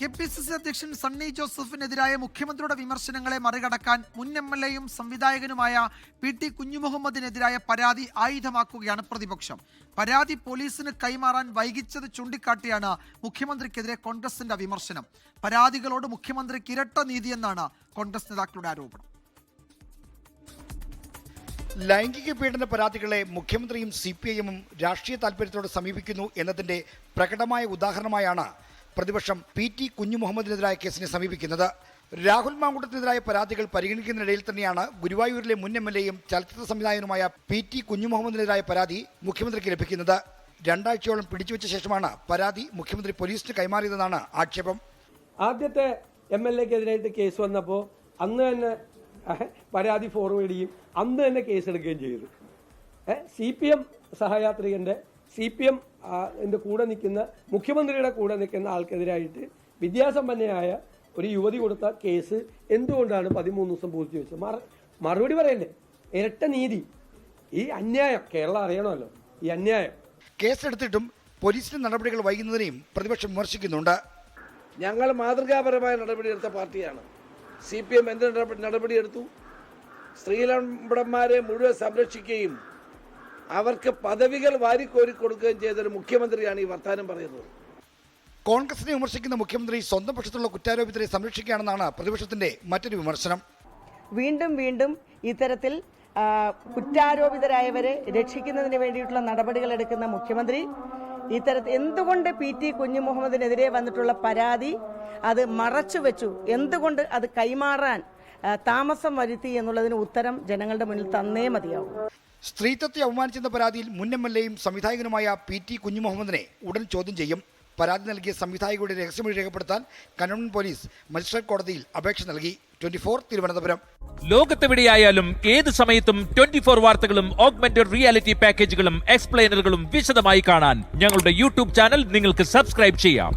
KPCC അധ്യക്ഷൻ സണ്ണി ജോസഫിനെതിരായ മുഖ്യമന്ത്രിയുടെ വിമർശനങ്ങളെ മറികടക്കാൻ മുൻ എംഎൽഎയും സംവിധായകനുമായ പി.ടി. കുഞ്ഞുമുഹമ്മദിനെതിരായ പരാതി ആയുധമാക്കുകയാണ് പ്രതിപക്ഷം. പരാതി പോലീസിന് കൈമാറാൻ വൈകിച്ചത് ചൂണ്ടിക്കാട്ടിയാണ് മുഖ്യമന്ത്രിക്കെതിരെ കോൺഗ്രസിന്റെ വിമർശനം. പരാതികളോട് മുഖ്യമന്ത്രിക്ക് ഇരട്ട നീതിയെന്നാണ് കോൺഗ്രസ് നേതാക്കളുടെ ആരോപണം. ലൈംഗിക പീഡന പരാതികളെ മുഖ്യമന്ത്രിയും CPIM-ഉം രാഷ്ട്രീയ താൽപര്യത്തോടെ സമീപിക്കുന്നു എന്നതിന്റെ പ്രകടമായ ഉദാഹരണമായാണ് പ്രതിപക്ഷം P.T. കുഞ്ഞുമുഹമ്മദിനെതിരായ കേസിനെ സമീപിക്കുന്നത്. രാഹുൽ മാങ്കൂട്ടത്തിനെതിരായ പരാതികൾ പരിഗണിക്കുന്നതിനിടയിൽ തന്നെയാണ് ഗുരുവായൂരിലെ മുൻ എംഎൽഎയും ചലച്ചിത്ര സംവിധായകനുമായ P.T. കുഞ്ഞുമുഹമ്മദിനെതിരായ പരാതി മുഖ്യമന്ത്രിക്ക് ലഭിക്കുന്നത്. 2 ആഴ്ചയോളം പിടിച്ചുവെച്ച ശേഷമാണ് പരാതി മുഖ്യമന്ത്രി പോലീസിന് കൈമാറിയതെന്നാണ് ആക്ഷേപം. ആദ്യത്തെ MLA-ക്കെതിരായിട്ട് കേസ് വന്നപ്പോൾ അന്ന് തന്നെ പരാതി ഫോർവേഡ് ചെയ്യും, അന്ന് തന്നെ കേസെടുക്കുകയും ചെയ്തു. CPM സഹയാത്രികന്റെ CPM കൂടെ നിൽക്കുന്ന മുഖ്യമന്ത്രിയുടെ കൂടെ നിൽക്കുന്ന ആൾക്കെതിരായിട്ട് വിദ്യാസമ്പന്നയായ ഒരു യുവതി കൊടുത്ത കേസ് എന്തുകൊണ്ടാണ് 13 ദിവസം പൂർത്തിവെച്ചത്? മറുപടി പറയണ്ടേ? ഇരട്ട നീതി, ഈ അന്യായം കേരളം അറിയണമല്ലോ. ഈ അന്യായം കേസെടുത്തിട്ടും പോലീസിന്റെ നടപടികൾ വൈകുന്നതിനെയും പ്രതിപക്ഷം വിമർശിക്കുന്നുണ്ട്. ഞങ്ങൾ മാതൃകാപരമായ നടപടിയെടുത്ത പാർട്ടിയാണ്. CPM എന്ത് നടപടിയെടുത്തു? സ്ത്രീലമ്പടന്മാരെ മുഴുവൻ സംരക്ഷിക്കുകയും അവർക്ക് പദവികൾ വാരിക്കോരി കൊടുക്കുകയും ചെയ്തൊരു മുഖ്യമന്ത്രിയാണ് ഈ വർത്താനം പറയുന്നത്. കോൺഗ്രസിനെ വിമർശിക്കുന്ന മുഖ്യമന്ത്രി സ്വന്തം പക്ഷത്തുള്ള കുറ്റാരോപിതരെ സംരക്ഷിക്കുകയാണെന്നാണ് പ്രതിപക്ഷത്തിന്റെ മറ്റൊരു വിമർശനം. വീണ്ടും ഇത്തരത്തിൽ കുറ്റാരോപിതരായവരെ രക്ഷിക്കുന്നതിന് വേണ്ടിയിട്ടുള്ള നടപടികൾ എടുക്കുന്ന മുഖ്യമന്ത്രി ഇത്തരത്തിൽ എന്തുകൊണ്ട് P.T. കുഞ്ഞുമുഹമ്മദിനെതിരെ വന്നിട്ടുള്ള പരാതി അത് മറച്ചുവെച്ചു, എന്തുകൊണ്ട് അത് കൈമാറാൻ താമസം വരുത്തി എന്നുള്ളതിന് ഉത്തരം ജനങ്ങളുടെ മുന്നിൽ തന്നേ മതിയാവും. സ്ത്രീത്വത്തെ അവമാനിച്ചെന്ന പരാതിയിൽ മുൻ എംഎൽഎയും സംവിധായകനുമായ P.T. കുഞ്ഞുമുഹമ്മദിനെ ഉടൻ ചോദ്യം ചെയ്യും. പരാതി നൽകിയ സംവിധായകരുടെ രഹസ്യമൊഴി രേഖപ്പെടുത്താൻ കന്റോൺമെന്റ് പോലീസ് മജിസ്ട്രേറ്റ് കോടതിയിൽ അപേക്ഷ നൽകി. 24 തിരുവനന്തപുരം. ലോകത്തെവിടെയായാലും ഏത് സമയത്തും 24 വാർത്തകളും ഓഗ്മെന്റഡ് റിയാലിറ്റി പാക്കേജുകളും എക്സ്പ്ലെയിനറുകളും വിശദമായി കാണാൻ ഞങ്ങളുടെ YouTube ചാനൽ നിങ്ങൾക്ക് സബ്സ്ക്രൈബ് ചെയ്യാം.